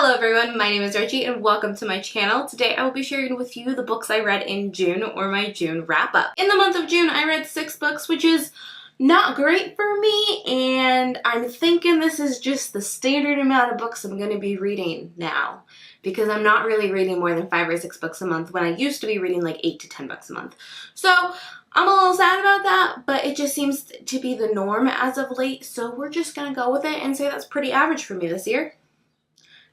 Hello everyone, my name is Reggie and welcome to my channel. Today I will be sharing with you the books I read in June, or my June wrap up. In the month of June I read 6 books, which is not great for me, and I'm thinking this is just the standard amount of books I'm going to be reading now, because I'm not really reading more than 5 or 6 books a month when I used to be reading like 8 to 10 books a month. So I'm a little sad about that, but it just seems to be the norm as of late, so we're just going to go with it and say that's pretty average for me this year.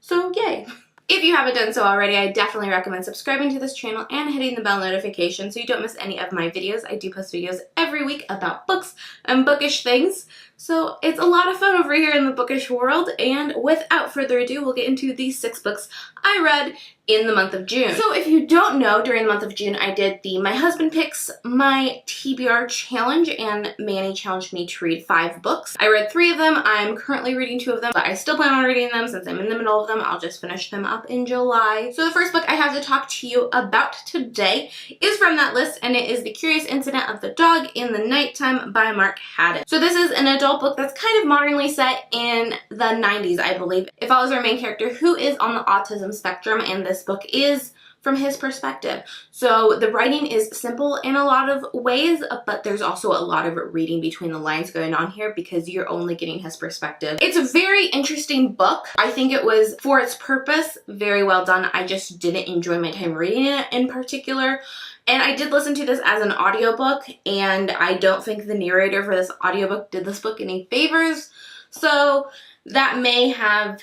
So yay! If you haven't done so already, I definitely recommend subscribing to this channel and hitting the bell notification so you don't miss any of my videos. I do post videos every week about books and bookish things, so it's a lot of fun over here in the bookish world. And without further ado, we'll get into these 6 books I read in the month of June. So if you don't know, during the month of June I did the My Husband Picks My TBR challenge, and Manny challenged me to read 5 books. I read 3 of them. I'm currently reading 2 of them, but I still plan on reading them since I'm in the middle of them. I'll just finish them up in July. So the first book I have to talk to you about today is from that list, and it is The Curious Incident of the Dog in the Nighttime by Mark Haddon. So this is an adult book that's kind of modernly set in the 90s, I believe. It follows our main character who is on the autism spectrum, and this book is from his perspective. So the writing is simple in a lot of ways, but there's also a lot of reading between the lines going on here because you're only getting his perspective. It's a very interesting book. I think it was, for its purpose, very well done. I just didn't enjoy my time reading it in particular. And I did listen to this as an audiobook, and I don't think the narrator for this audiobook did this book any favors. So that may have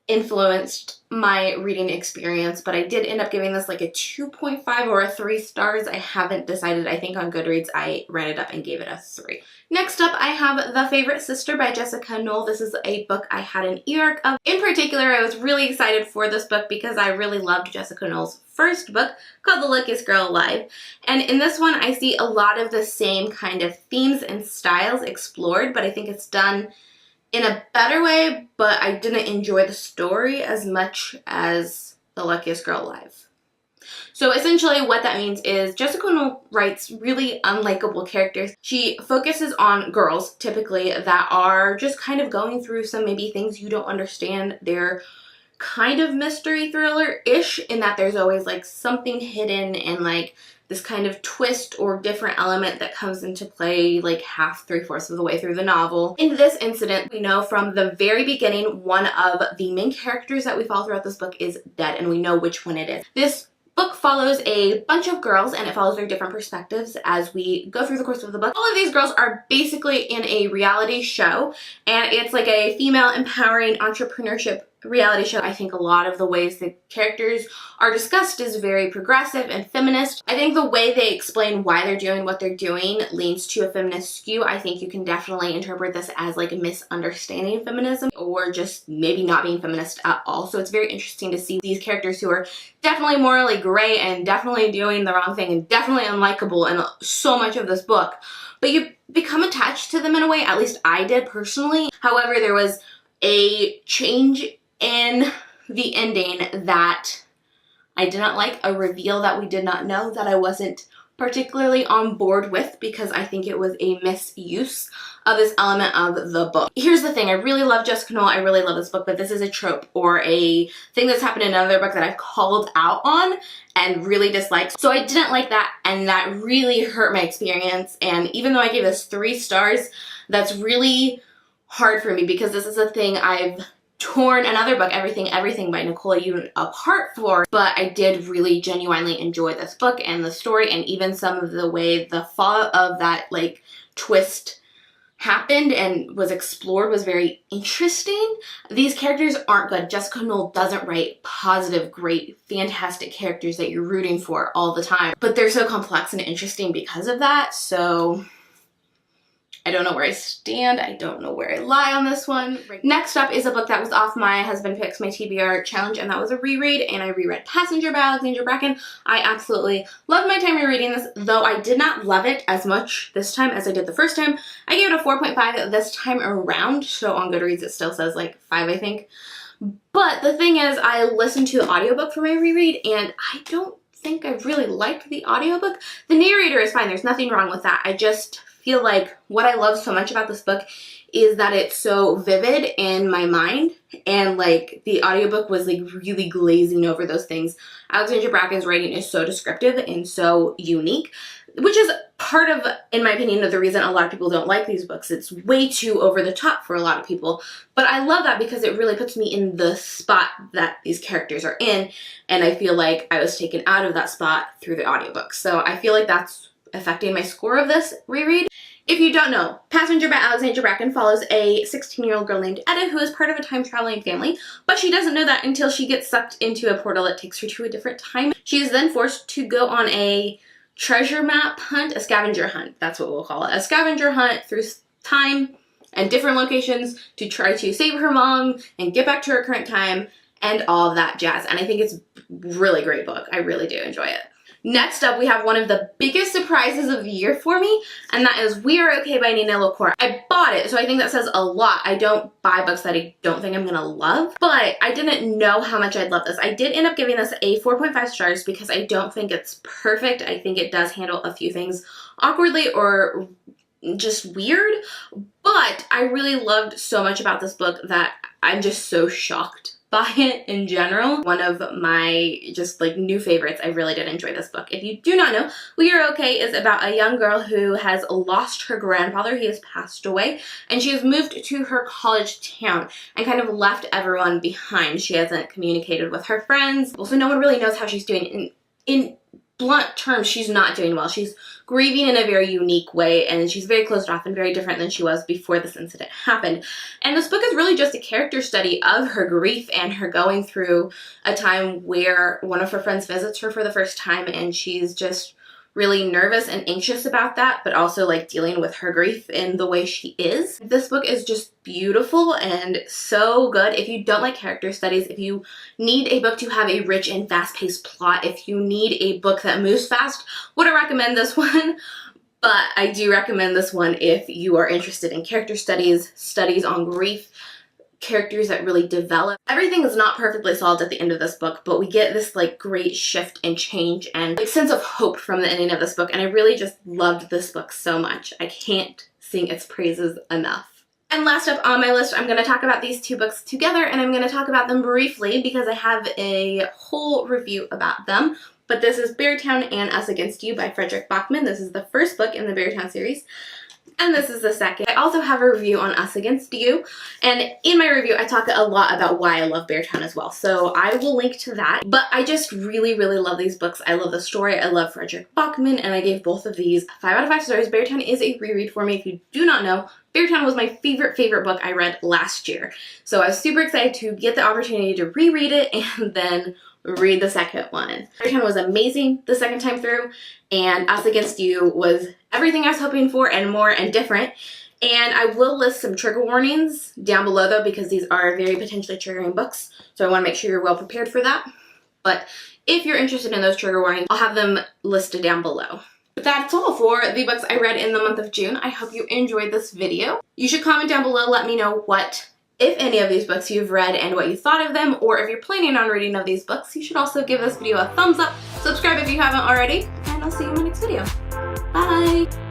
influenced my reading experience, but I did end up giving this like a 2.5 or a 3 stars. I haven't decided. I think on Goodreads I ran it up and gave it a 3. Next up, I have The Favorite Sister by Jessica Knoll. This is a book I had an e-arc of. In particular, I was really excited for this book because I really loved Jessica Knoll's first book called The Luckiest Girl Alive. And in this one, I see a lot of the same kind of themes and styles explored, but I think it's done in a better way, but I didn't enjoy the story as much as The Luckiest Girl Alive. So essentially what that means is Jessica Knoll writes really unlikable characters. She focuses on girls, typically, that are just kind of going through some maybe things you don't understand. They're kind of mystery thriller-ish in that there's always like something hidden and like this kind of twist or different element that comes into play like half, 3/4 of the way through the novel. In this incident, we know from the very beginning one of the main characters that we follow throughout this book is dead, and we know which one it is. This book follows a bunch of girls, and it follows their different perspectives as we go through the course of the book. All of these girls are basically in a reality show, and it's like a female empowering entrepreneurship reality show. I think a lot of the ways the characters are discussed is very progressive and feminist. I think the way they explain why they're doing what they're doing leans to a feminist skew. I think you can definitely interpret this as like a misunderstanding feminism, or just maybe not being feminist at all. So it's very interesting to see these characters who are definitely morally gray and definitely doing the wrong thing and definitely unlikable in so much of this book. But you become attached to them in a way, at least I did personally. However, there was a change in the ending that I did not like, a reveal that we did not know that I wasn't particularly on board with, because I think it was a misuse of this element of the book. Here's the thing, I really love Jessica Knoll, I really love this book, but this is a trope or a thing that's happened in another book that I've called out on and really disliked. So I didn't like that, and that really hurt my experience. And even though I gave this 3 stars, that's really hard for me because this is a thing I've torn another book, Everything by Nicole Yoon, apart for, but I did really genuinely enjoy this book and the story, and even some of the way the fallout of that like twist happened and was explored was very interesting. These characters aren't good. Jessica Knoll doesn't write positive, great, fantastic characters that you're rooting for all the time, but they're so complex and interesting because of that. So I don't know where I stand. I don't know where I lie on this one. Next up is a book that was off My Husband Picks My TBR challenge, and that was a reread, and I reread Passenger by Alexandra Bracken. I absolutely loved my time rereading this, though I did not love it as much this time as I did the first time. I gave it a 4.5 this time around, so on Goodreads it still says like 5, I think. But the thing is, I listened to the audiobook for my reread, and I don't think I really liked the audiobook. The narrator is fine, there's nothing wrong with that. I just feel like what I love so much about this book is that it's so vivid in my mind and like the audiobook was like really glazing over those things. Alexandra Bracken's writing is so descriptive and so unique, which is part of, in my opinion, of the reason a lot of people don't like these books. It's way too over the top for a lot of people, but I love that because it really puts me in the spot that these characters are in, and I feel like I was taken out of that spot through the audiobook. So I feel like that's affecting my score of this reread. If you don't know, Passenger by Alexandra Bracken follows a 16-year-old girl named Edda who is part of a time-traveling family, but she doesn't know that until she gets sucked into a portal that takes her to a different time. She is then forced to go on a treasure map hunt, a scavenger hunt, that's what we'll call it, a scavenger hunt through time and different locations to try to save her mom and get back to her current time and all of that jazz. And I think it's a really great book. I really do enjoy it. Next up, we have one of the biggest surprises of the year for me, and that is We Are Okay by Nina LaCour. I bought it, so I think that says a lot. I don't buy books that I don't think I'm gonna love, but I didn't know how much I'd love this. I did end up giving this a 4.5 stars because I don't think it's perfect. I think it does handle a few things awkwardly or just weird, but I really loved so much about this book that I'm just so shocked by it in general. One of my just like new favorites. I really did enjoy this book. If you do not know, We Are Okay is about a young girl who has lost her grandfather. He has passed away, and she has moved to her college town and kind of left everyone behind. She hasn't communicated with her friends. Also, no one really knows how she's doing. In blunt terms, she's not doing well. She's grieving in a very unique way, and she's very closed off and very different than she was before this incident happened. And this book is really just a character study of her grief and her going through a time where one of her friends visits her for the first time, and she's just really nervous and anxious about that, but also like dealing with her grief in the way she is. This book is just beautiful and so good. If you don't like character studies, if you need a book to have a rich and fast-paced plot, if you need a book that moves fast, wouldn't recommend this one. But I do recommend this one if you are interested in character studies, studies on grief, characters that really develop. Everything is not perfectly solved at the end of this book, but we get this like great shift and change and like sense of hope from the ending of this book, and I really just loved this book so much. I can't sing its praises enough. And last up on my list, I'm going to talk about these two books together, and I'm going to talk about them briefly because I have a whole review about them. But this is Beartown and Us Against You by Fredrik Bachman. This is the first book in the Beartown series, and this is the second. I also have a review on Us Against You, and in my review I talk a lot about why I love Beartown as well, so I will link to that. But I just really, really love these books. I love the story, I love Fredrik Bachman, and I gave both of these 5 out of 5 stars. Beartown is a reread for me. If you do not know, Beartown was my favorite book I read last year, so I was super excited to get the opportunity to reread it and then read the second one. Beartown was amazing the second time through, and Us Against You was everything I was hoping for and more and different. And I will list some trigger warnings down below though, because these are very potentially triggering books, so I want to make sure you're well prepared for that. But if you're interested in those trigger warnings, I'll have them listed down below. But that's all for the books I read in the month of June. I hope you enjoyed this video. You should comment down below, let me know what, if any of these books you've read and what you thought of them, or if you're planning on reading of these books. You should also give this video a thumbs up, subscribe if you haven't already, and I'll see you in my next video. Bye!